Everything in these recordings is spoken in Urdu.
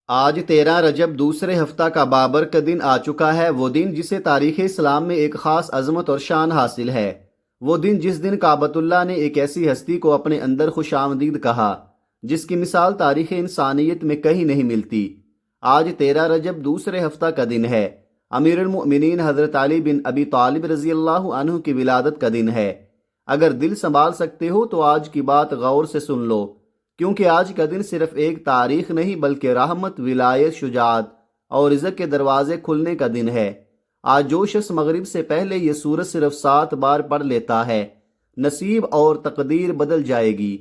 آج 13 رجب دوسرے ہفتہ کا بابر کا دن آ چکا ہے، وہ دن جسے تاریخ اسلام میں ایک خاص عظمت اور شان حاصل ہے۔ وہ دن جس دن کعبۃ اللہ نے ایک ایسی ہستی کو اپنے اندر خوش آمدید کہا جس کی مثال تاریخ انسانیت میں کہیں نہیں ملتی۔ آج 13 رجب دوسرے ہفتہ کا دن ہے۔ امیر المؤمنین حضرت علی بن ابی طالب رضی اللہ عنہ کی ولادت کا دن ہے۔ اگر دل سنبھال سکتے ہو تو آج کی بات غور سے سن لو، کیونکہ آج کا دن صرف ایک تاریخ نہیں بلکہ رحمت، ولایت، شجاعت اور رزق کے دروازے کھلنے کا دن ہے۔ آج جو شخص مغرب سے پہلے یہ سورت صرف 7 بار پڑھ لیتا ہے، نصیب اور تقدیر بدل جائے گی۔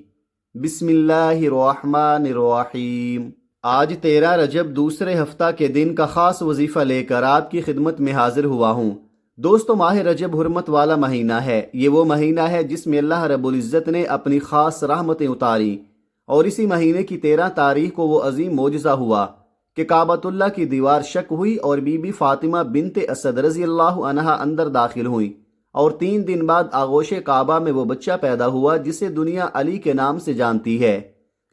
بسم اللہ الرحمن الرحیم۔ آج 13 رجب دوسرے ہفتہ کے دن کا خاص وظیفہ لے کر آپ کی خدمت میں حاضر ہوا ہوں۔ دوستو، ماہ رجب حرمت والا مہینہ ہے۔ یہ وہ مہینہ ہے جس میں اللہ رب العزت نے اپنی خاص رحمتیں اتاری، اور اسی مہینے کی 13 تاریخ کو وہ عظیم معجزہ ہوا کہ کعبۃ اللہ کی دیوار شق ہوئی اور بی بی فاطمہ بنت اسد رضی اللہ عنہا اندر داخل ہوئیں، اور 3 دن بعد آغوش کعبہ میں وہ بچہ پیدا ہوا جسے دنیا علی کے نام سے جانتی ہے۔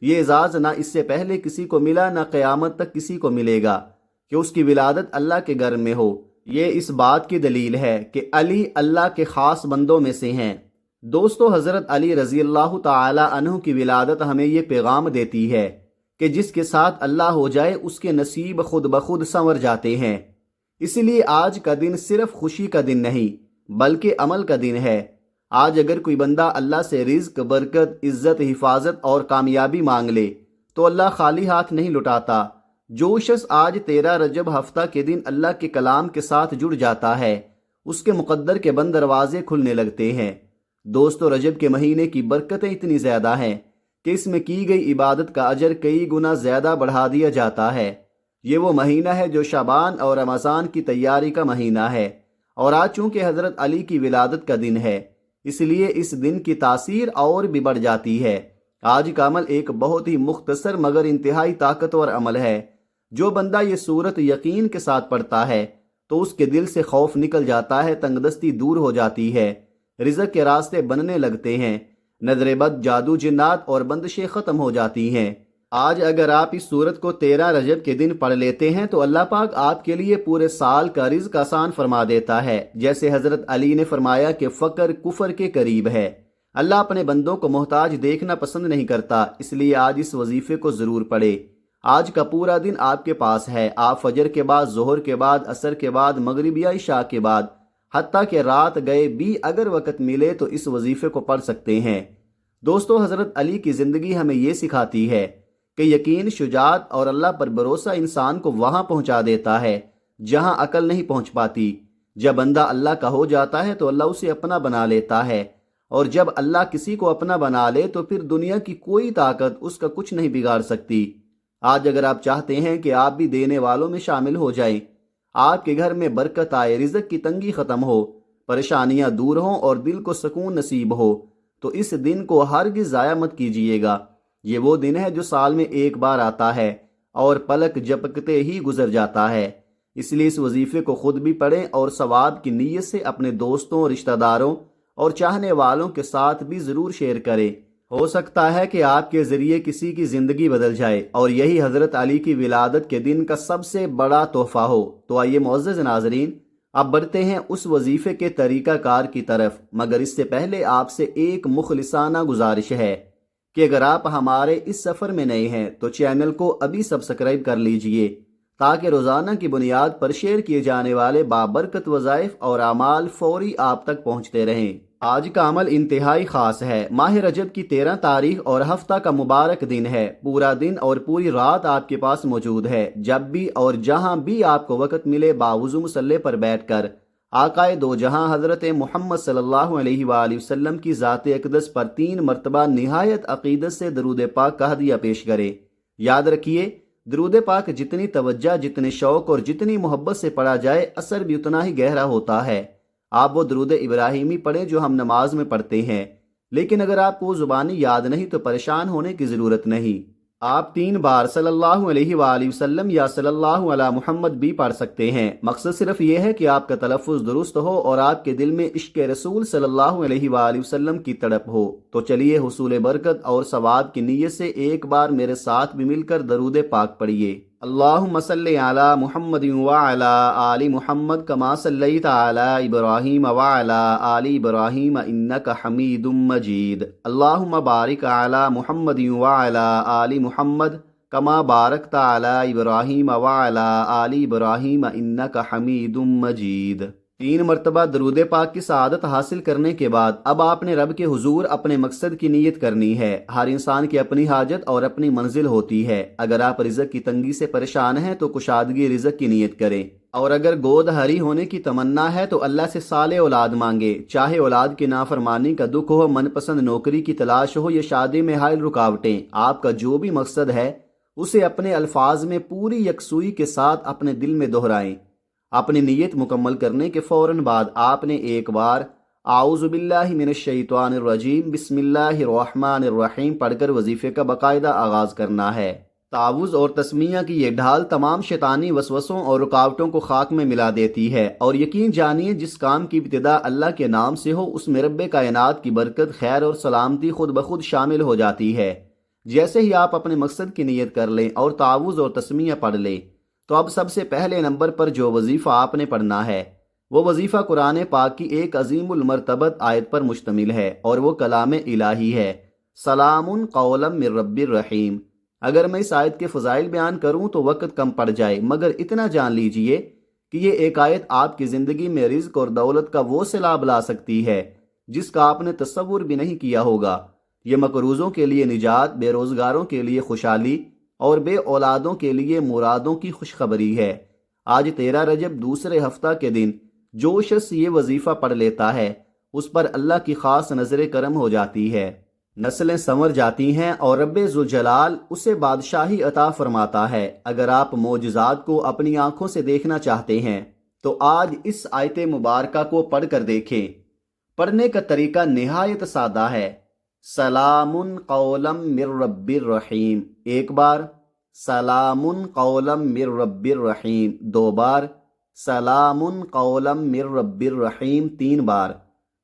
یہ اعزاز نہ اس سے پہلے کسی کو ملا، نہ قیامت تک کسی کو ملے گا کہ اس کی ولادت اللہ کے گھر میں ہو۔ یہ اس بات کی دلیل ہے کہ علی اللہ کے خاص بندوں میں سے ہیں۔ دوستو، حضرت علی رضی اللہ تعالی عنہ کی ولادت ہمیں یہ پیغام دیتی ہے کہ جس کے ساتھ اللہ ہو جائے اس کے نصیب خود بخود سنور جاتے ہیں۔ اسی لیے آج کا دن صرف خوشی کا دن نہیں بلکہ عمل کا دن ہے۔ آج اگر کوئی بندہ اللہ سے رزق، برکت، عزت، حفاظت اور کامیابی مانگ لے تو اللہ خالی ہاتھ نہیں لٹاتا۔ جو شخص آج 13 رجب ہفتہ کے دن اللہ کے کلام کے ساتھ جڑ جاتا ہے، اس کے مقدر کے بند دروازے کھلنے لگتے ہیں۔ دوستو، رجب کے مہینے کی برکتیں اتنی زیادہ ہیں کہ اس میں کی گئی عبادت کا اجر کئی گنا زیادہ بڑھا دیا جاتا ہے۔ یہ وہ مہینہ ہے جو شعبان اور رمضان کی تیاری کا مہینہ ہے، اور آج چونکہ حضرت علی کی ولادت کا دن ہے اس لیے اس دن کی تاثیر اور بھی بڑھ جاتی ہے۔ آج کا عمل ایک بہت ہی مختصر مگر انتہائی طاقتور عمل ہے۔ جو بندہ یہ سورت یقین کے ساتھ پڑھتا ہے تو اس کے دل سے خوف نکل جاتا ہے، تنگدستی دور ہو جاتی ہے، رزق کے راستے بننے لگتے ہیں، نظر بد، جادو، جنات اور بندشیں ختم ہو جاتی ہیں۔ آج اگر آپ اس سورت کو 13 رجب کے دن پڑھ لیتے ہیں تو اللہ پاک آپ کے لیے پورے سال کا رزق آسان فرما دیتا ہے۔ جیسے حضرت علی نے فرمایا کہ فقر کفر کے قریب ہے۔ اللہ اپنے بندوں کو محتاج دیکھنا پسند نہیں کرتا، اس لیے آج اس وظیفے کو ضرور پڑھے۔ آج کا پورا دن آپ کے پاس ہے۔ آپ فجر کے بعد، ظہر کے بعد، عصر کے بعد، مغرب یا عشاء کے بعد، حتیٰ کہ رات گئے بھی اگر وقت ملے تو اس وظیفے کو پڑھ سکتے ہیں۔ دوستو، حضرت علی کی زندگی ہمیں یہ سکھاتی ہے کہ یقین، شجاعت اور اللہ پر بھروسہ انسان کو وہاں پہنچا دیتا ہے جہاں عقل نہیں پہنچ پاتی۔ جب بندہ اللہ کا ہو جاتا ہے تو اللہ اسے اپنا بنا لیتا ہے، اور جب اللہ کسی کو اپنا بنا لے تو پھر دنیا کی کوئی طاقت اس کا کچھ نہیں بگاڑ سکتی۔ آج اگر آپ چاہتے ہیں کہ آپ بھی دینے والوں میں شامل ہو جائیں، آپ کے گھر میں برکت آئے، رزق کی تنگی ختم ہو، پریشانیاں دور ہوں اور دل کو سکون نصیب ہو، تو اس دن کو ہرگز ضائع مت کیجیے گا۔ یہ وہ دن ہے جو سال میں ایک بار آتا ہے اور پلک جھپکتے ہی گزر جاتا ہے۔ اس لیے اس وظیفے کو خود بھی پڑھیں اور ثواب کی نیت سے اپنے دوستوں، رشتہ داروں اور چاہنے والوں کے ساتھ بھی ضرور شیئر کریں۔ ہو سکتا ہے کہ آپ کے ذریعے کسی کی زندگی بدل جائے، اور یہی حضرت علی کی ولادت کے دن کا سب سے بڑا تحفہ ہو۔ تو آئیے معزز ناظرین، اب بڑھتے ہیں اس وظیفے کے طریقہ کار کی طرف، مگر اس سے پہلے آپ سے ایک مخلصانہ گزارش ہے کہ اگر آپ ہمارے اس سفر میں نئے ہیں تو چینل کو ابھی سبسکرائب کر لیجئے، تاکہ روزانہ کی بنیاد پر شیئر کیے جانے والے بابرکت وظائف اور اعمال فوری آپ تک پہنچتے رہیں۔ آج کا عمل انتہائی خاص ہے۔ ماہ رجب کی 13 تاریخ اور ہفتہ کا مبارک دن ہے۔ پورا دن اور پوری رات آپ کے پاس موجود ہے۔ جب بھی اور جہاں بھی آپ کو وقت ملے، باوضو مصلی پر بیٹھ کر آقائے دو جہاں حضرت محمد صلی اللہ علیہ وآلہ وسلم کی ذات اقدس پر 3 مرتبہ نہایت عقیدت سے درود پاک کا ہدیہ پیش کرے۔ یاد رکھیے، درود پاک جتنی توجہ، جتنے شوق اور جتنی محبت سے پڑھا جائے، اثر بھی اتنا ہی گہرا ہوتا ہے۔ آپ وہ درود ابراہیمی پڑھیں جو ہم نماز میں پڑھتے ہیں، لیکن اگر آپ کو زبانی یاد نہیں تو پریشان ہونے کی ضرورت نہیں۔ آپ 3 بار صلی اللہ علیہ وآلہ وسلم یا صلی اللہ علی محمد بھی پڑھ سکتے ہیں۔ مقصد صرف یہ ہے کہ آپ کا تلفظ درست ہو اور آپ کے دل میں عشق رسول صلی اللہ علیہ وآلہ وسلم کی تڑپ ہو۔ تو چلیے حصول برکت اور ثواب کی نیت سے ایک بار میرے ساتھ بھی مل کر درود پاک پڑھیے۔ اللہم صلی علی محمد وعلی آل محمد کما صلیت علی ابراہیم وعلی آل ابراہیم انک حمید مجید اللہم بارک علی محمد وعلی آل محمد کما بارکت علی ابراہیم وعلی آل ابراہیم انک حمید مجید۔ 3 مرتبہ درود پاک کی سعادت حاصل کرنے کے بعد اب آپ نے رب کے حضور اپنے مقصد کی نیت کرنی ہے۔ ہر انسان کی اپنی حاجت اور اپنی منزل ہوتی ہے۔ اگر آپ رزق کی تنگی سے پریشان ہیں تو کشادگی رزق کی نیت کریں، اور اگر گود ہری ہونے کی تمنا ہے تو اللہ سے صالح اولاد مانگے، چاہے اولاد کی نافرمانی کا دکھ ہو، من پسند نوکری کی تلاش ہو یا شادی میں حائل رکاوٹیں۔ آپ کا جو بھی مقصد ہے اسے اپنے الفاظ میں پوری یکسوئی کے ساتھ اپنے دل میں دہرائیں۔ اپنی نیت مکمل کرنے کے فوراً بعد آپ نے ایک بار اعوذ باللہ من الشیطان الرجیم بسم اللہ الرحمن الرحیم پڑھ کر وظیفے کا باقاعدہ آغاز کرنا ہے۔ تعوذ اور تسمیہ کی یہ ڈھال تمام شیطانی وسوسوں اور رکاوٹوں کو خاک میں ملا دیتی ہے، اور یقین جانیے جس کام کی ابتدا اللہ کے نام سے ہو اس میں رب کائنات کی برکت، خیر اور سلامتی خود بخود شامل ہو جاتی ہے۔ جیسے ہی آپ اپنے مقصد کی نیت کر لیں اور تعوذ اور تسمیہ پڑھ لیں تو اب سب سے پہلے نمبر پر جو وظیفہ آپ نے پڑھنا ہے وہ وظیفہ قرآن پاک کی ایک عظیم المرتبت آیت پر مشتمل ہے، اور وہ کلام الہی ہے، سلام قولا من رب الرحیم۔ اگر میں اس آیت کے فضائل بیان کروں تو وقت کم پڑ جائے، مگر اتنا جان لیجئے کہ یہ ایک آیت آپ کی زندگی میں رزق اور دولت کا وہ سیلاب لا سکتی ہے جس کا آپ نے تصور بھی نہیں کیا ہوگا۔ یہ مقروضوں کے لیے نجات، بے روزگاروں کے لیے خوشحالی اور بے اولادوں کے لیے مرادوں کی خوشخبری ہے۔ آج 13 رجب دوسرے ہفتہ کے دن جو شخص یہ وظیفہ پڑھ لیتا ہے اس پر اللہ کی خاص نظر کرم ہو جاتی ہے، نسلیں سنور جاتی ہیں اور رب ذوالجلال اسے بادشاہی عطا فرماتا ہے۔ اگر آپ معجزات کو اپنی آنکھوں سے دیکھنا چاہتے ہیں تو آج اس آیت مبارکہ کو پڑھ کر دیکھیں۔ پڑھنے کا طریقہ نہایت سادہ ہے، سلام قولا من رب الرحیم، ایک بار، سلام قولا من رب الرحیم، 2 بار، سلام قولا من رب الرحیم، 3 بار۔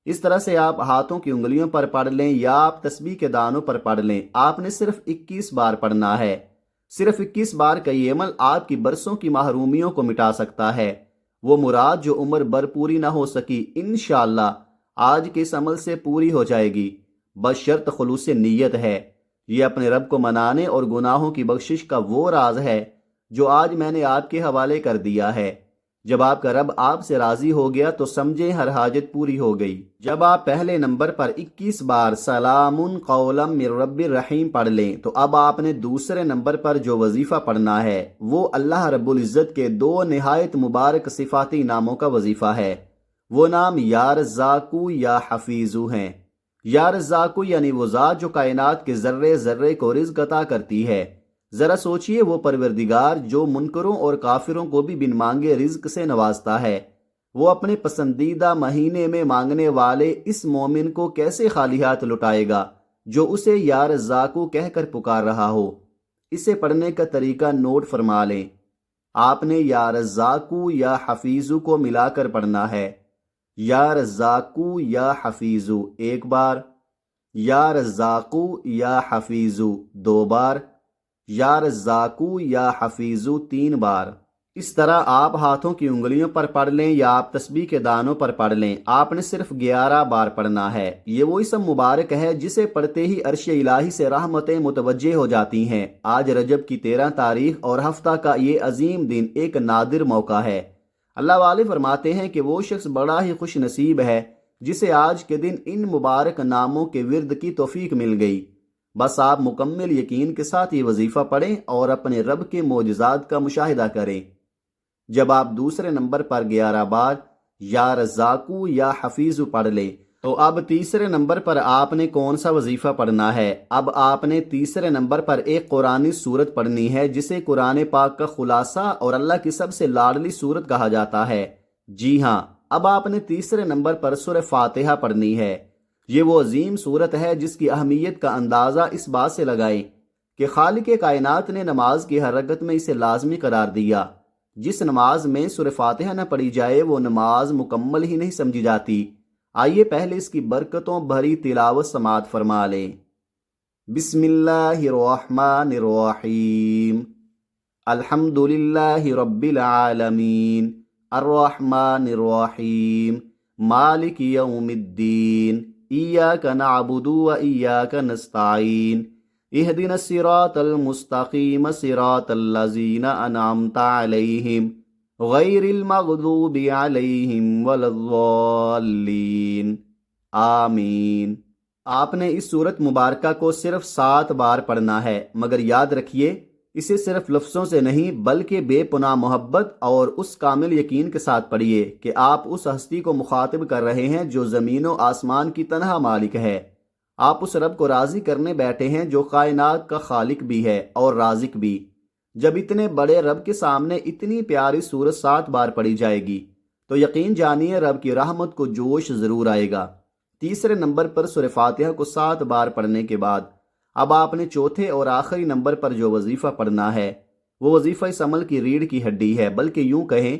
اس طرح سے آپ ہاتھوں کی انگلیوں پر پڑھ لیں یا آپ تسبیح کے دانوں پر پڑھ لیں۔ آپ نے صرف 21 بار پڑھنا ہے۔ صرف 21 بار کا یہ عمل آپ کی برسوں کی محرومیوں کو مٹا سکتا ہے۔ وہ مراد جو عمر بھر پوری نہ ہو سکی انشاءاللہ آج کے اس عمل سے پوری ہو جائے گی، بشرط خلوص نیت ہے۔ یہ اپنے رب کو منانے اور گناہوں کی بخشش کا وہ راز ہے جو آج میں نے آپ کے حوالے کر دیا ہے۔ جب آپ کا رب آپ سے راضی ہو گیا تو سمجھیں ہر حاجت پوری ہو گئی۔ جب آپ پہلے نمبر پر 21 بار سلام قولا من رب الرحیم پڑھ لیں تو اب آپ نے دوسرے نمبر پر جو وظیفہ پڑھنا ہے وہ اللہ رب العزت کے 2 نہایت مبارک صفاتی ناموں کا وظیفہ ہے۔ وہ نام یا رزاقو یا حفیظو ہیں۔ یا رزاقو یعنی وہ ذات جو کائنات کے ذرے ذرے کو رزق عطا کرتی ہے۔ ذرا سوچئے وہ پروردگار جو منکروں اور کافروں کو بھی بن مانگے رزق سے نوازتا ہے، وہ اپنے پسندیدہ مہینے میں مانگنے والے اس مومن کو کیسے خالی ہاتھ لٹائے گا جو اسے یا رزاقو کہہ کر پکار رہا ہو۔ اسے پڑھنے کا طریقہ نوٹ فرما لیں۔ آپ نے یا رزاقو یا حفیظو کو ملا کر پڑھنا ہے، یا رزاقو یا حفیظو، ایک بار، یا رزاقو یا حفیظو، 2 بار، یا رزاقو یا حفیظو، 3 بار۔ اس طرح آپ ہاتھوں کی انگلیوں پر پڑھ لیں یا آپ تسبیح کے دانوں پر پڑھ لیں، آپ نے صرف 11 بار پڑھنا ہے۔ یہ وہ اسم مبارک ہے جسے پڑھتے ہی عرش الہی سے رحمتیں متوجہ ہو جاتی ہیں۔ آج رجب کی 13 تاریخ اور ہفتہ کا یہ عظیم دن ایک نادر موقع ہے۔ اللہ والے فرماتے ہیں کہ وہ شخص بڑا ہی خوش نصیب ہے جسے آج کے دن ان مبارک ناموں کے ورد کی توفیق مل گئی۔ بس آپ مکمل یقین کے ساتھ یہ وظیفہ پڑھیں اور اپنے رب کے معجزات کا مشاہدہ کریں۔ جب آپ دوسرے نمبر پر 11 بار یا رزاقو یا حفیظ پڑھ لیں تو اب تیسرے نمبر پر آپ نے کون سا وظیفہ پڑھنا ہے؟ اب آپ نے تیسرے نمبر پر ایک قرآنی سورت پڑھنی ہے جسے قرآن پاک کا خلاصہ اور اللہ کی سب سے لاڈلی سورت کہا جاتا ہے۔ جی ہاں، اب آپ نے تیسرے نمبر پر سورہ فاتحہ پڑھنی ہے۔ یہ وہ عظیم سورت ہے جس کی اہمیت کا اندازہ اس بات سے لگائیں کہ خالق کائنات نے نماز کی ہر رکعت میں اسے لازمی قرار دیا۔ جس نماز میں سورہ فاتحہ نہ پڑھی جائے وہ نماز مکمل ہی نہیں سمجھی جاتی۔ آئیے پہلے اس کی برکتوں بھری تلاوت سماعت فرما لیں۔ بسم اللہ الرحمن الرحیم، الحمدللہ رب العالمین الرحمن الرحیم مالک یوم الدین ایاک نعبد و ایاک نستعین اہدنا الصراط المستقیم صراط الذین انعمت علیہم غیر المغضوب علیہم ولا الضالین آمین۔ آپ نے اس سورت مبارکہ کو صرف 7 بار پڑھنا ہے، مگر یاد رکھیے اسے صرف لفظوں سے نہیں بلکہ بے پناہ محبت اور اس کامل یقین کے ساتھ پڑھیے کہ آپ اس ہستی کو مخاطب کر رہے ہیں جو زمین و آسمان کی تنہا مالک ہے۔ آپ اس رب کو راضی کرنے بیٹھے ہیں جو کائنات کا خالق بھی ہے اور رازق بھی۔ جب اتنے بڑے رب کے سامنے اتنی پیاری سورت 7 بار پڑھی جائے گی تو یقین جانیے رب کی رحمت کو جوش ضرور آئے گا۔ تیسرے نمبر پر سورہ فاتحہ کو 7 بار پڑھنے کے بعد اب آپ نے چوتھے اور آخری نمبر پر جو وظیفہ پڑھنا ہے وہ وظیفہ اس عمل کی ریڑھ کی ہڈی ہے، بلکہ یوں کہیں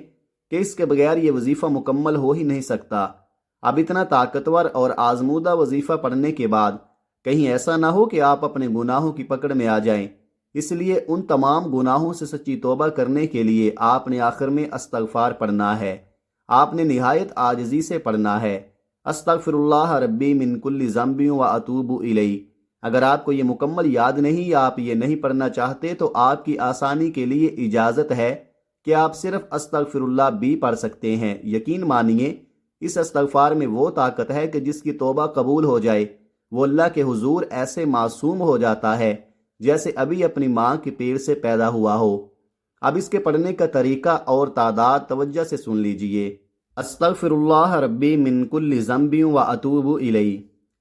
کہ اس کے بغیر یہ وظیفہ مکمل ہو ہی نہیں سکتا۔ اب اتنا طاقتور اور آزمودہ وظیفہ پڑھنے کے بعد کہیں ایسا نہ ہو کہ آپ اپنے گناہوں کی پکڑ میں آ جائیں، اس لیے ان تمام گناہوں سے سچی توبہ کرنے کے لیے آپ نے آخر میں استغفار پڑھنا ہے۔ آپ نے نہایت عاجزی سے پڑھنا ہے، استغفر اللہ ربی من کل ذنب و اتوب الیہ۔ اگر آپ کو یہ مکمل یاد نہیں یا آپ یہ نہیں پڑھنا چاہتے تو آپ کی آسانی کے لیے اجازت ہے کہ آپ صرف استغفر اللہ بھی پڑھ سکتے ہیں۔ یقین مانیے اس استغفار میں وہ طاقت ہے کہ جس کی توبہ قبول ہو جائے وہ اللہ کے حضور ایسے معصوم ہو جاتا ہے جیسے ابھی اپنی ماں کی پیٹ سے پیدا ہوا ہو۔ اب اس کے پڑھنے کا طریقہ اور تعداد توجہ سے سن لیجئے۔ استغفر اللہ ربی من کل ذنب و اتوب الیہ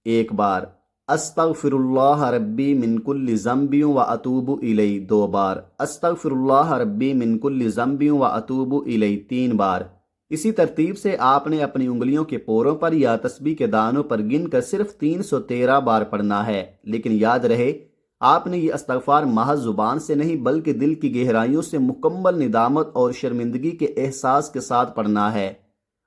1 بار، استغفر اللہ ربی من کل ذنب و اتوب الیہ 2 بار، استغفر اللہ ربی من کل ذنب و اتوب الیہ 3 بار۔ اسی ترتیب سے آپ نے اپنی انگلیوں کے پوروں پر یا تسبیح کے دانوں پر گن کر صرف 313 بار پڑھنا ہے، لیکن یاد رہے آپ نے یہ استغفار محض زبان سے نہیں بلکہ دل کی گہرائیوں سے مکمل ندامت اور شرمندگی کے احساس کے ساتھ پڑھنا ہے۔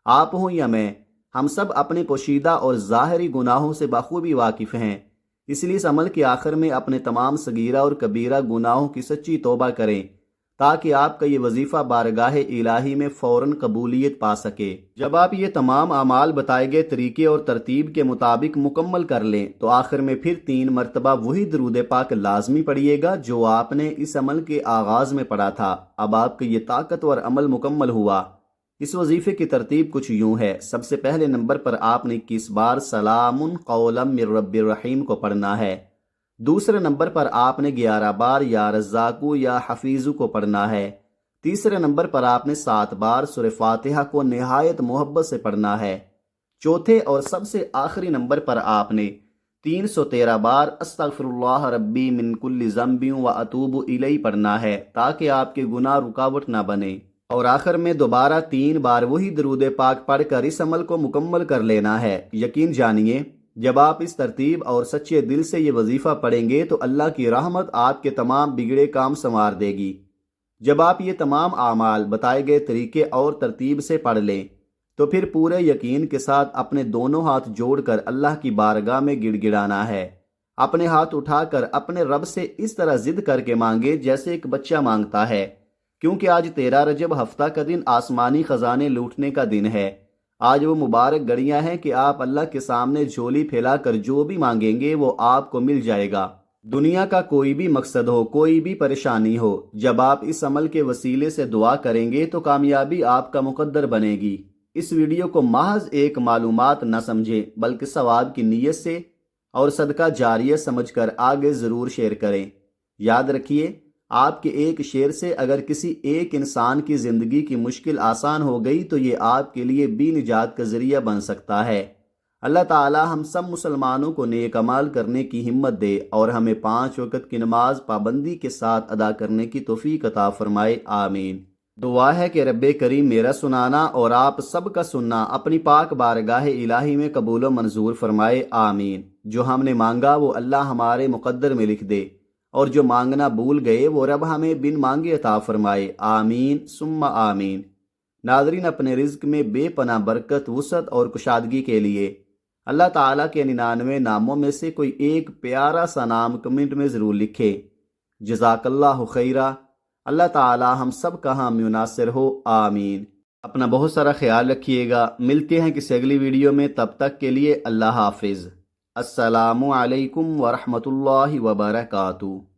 آپ ہوں یا میں، ہم سب اپنے پوشیدہ اور ظاہری گناہوں سے بخوبی واقف ہیں، اس لیے اس عمل کے آخر میں اپنے تمام صغیرہ اور کبیرہ گناہوں کی سچی توبہ کریں تاکہ آپ کا یہ وظیفہ بارگاہ الہی میں فوراً قبولیت پا سکے۔ جب آپ یہ تمام اعمال بتائے گئے طریقے اور ترتیب کے مطابق مکمل کر لیں تو آخر میں پھر 3 مرتبہ وہی درود پاک لازمی پڑھیے گا جو آپ نے اس عمل کے آغاز میں پڑھا تھا۔ اب آپ کا یہ طاقتور عمل مکمل ہوا۔ اس وظیفے کی ترتیب کچھ یوں ہے۔ سب سے پہلے نمبر پر آپ نے 21 بار سلام قولا من رب الرحیم کو پڑھنا ہے۔ دوسرے نمبر پر آپ نے 11 بار یا رزاقو یا حفیظو کو پڑھنا ہے۔ تیسرے نمبر پر آپ نے 7 بار سورہ فاتحہ کو نہایت محبت سے پڑھنا ہے۔ چوتھے اور سب سے آخری نمبر پر آپ نے 313 بار استغفر اللہ ربی من کل ذنب و اتوب الیہ پڑھنا ہے تاکہ آپ کے گناہ رکاوٹ نہ بنے، اور آخر میں دوبارہ 3 بار وہی درود پاک پڑھ کر اس عمل کو مکمل کر لینا ہے۔ یقین جانیے جب آپ اس ترتیب اور سچے دل سے یہ وظیفہ پڑھیں گے تو اللہ کی رحمت آپ کے تمام بگڑے کام سنوار دے گی۔ جب آپ یہ تمام اعمال بتائے گئے طریقے اور ترتیب سے پڑھ لیں تو پھر پورے یقین کے ساتھ اپنے دونوں ہاتھ جوڑ کر اللہ کی بارگاہ میں گڑ گڑانا ہے۔ اپنے ہاتھ اٹھا کر اپنے رب سے اس طرح ضد کر کے مانگے جیسے ایک بچہ مانگتا ہے، کیونکہ آج 13 رجب ہفتہ کا دن آسمانی خزانے لوٹنے کا دن ہے۔ آج وہ مبارک گھڑیاں ہیں کہ آپ اللہ کے سامنے جھولی پھیلا کر جو بھی مانگیں گے وہ آپ کو مل جائے گا۔ دنیا کا کوئی بھی مقصد ہو، کوئی بھی پریشانی ہو، جب آپ اس عمل کے وسیلے سے دعا کریں گے تو کامیابی آپ کا مقدر بنے گی۔ اس ویڈیو کو محض ایک معلومات نہ سمجھیں بلکہ ثواب کی نیت سے اور صدقہ جاریہ سمجھ کر آگے ضرور شیئر کریں۔ یاد رکھیے آپ کے ایک شیئر سے اگر کسی ایک انسان کی زندگی کی مشکل آسان ہو گئی تو یہ آپ کے لیے بھی نجات کا ذریعہ بن سکتا ہے۔ اللہ تعالی ہم سب مسلمانوں کو نیک اعمال کرنے کی ہمت دے اور ہمیں 5 وقت کی نماز پابندی کے ساتھ ادا کرنے کی توفیق عطا فرمائے، آمین۔ دعا ہے کہ رب کریم میرا سنانا اور آپ سب کا سننا اپنی پاک بارگاہ الہی میں قبول و منظور فرمائے، آمین۔ جو ہم نے مانگا وہ اللہ ہمارے مقدر میں لکھ دے اور جو مانگنا بھول گئے وہ رب ہمیں بن مانگے عطا فرمائے، آمین ثم آمین۔ ناظرین، اپنے رزق میں بے پناہ برکت، وسعت اور کشادگی کے لیے اللہ تعالیٰ کے 99 ناموں میں سے کوئی ایک پیارا سا نام کمنٹ میں ضرور لکھے۔ جزاک اللہ خیرہ۔ اللہ تعالی ہم سب کا حامی و ناصر ہو، آمین۔ اپنا بہت سارا خیال رکھیے گا، ملتے ہیں کسی اگلی ویڈیو میں، تب تک کے لیے اللہ حافظ۔ السلام علیکم ورحمۃ اللہ وبرکاتہ۔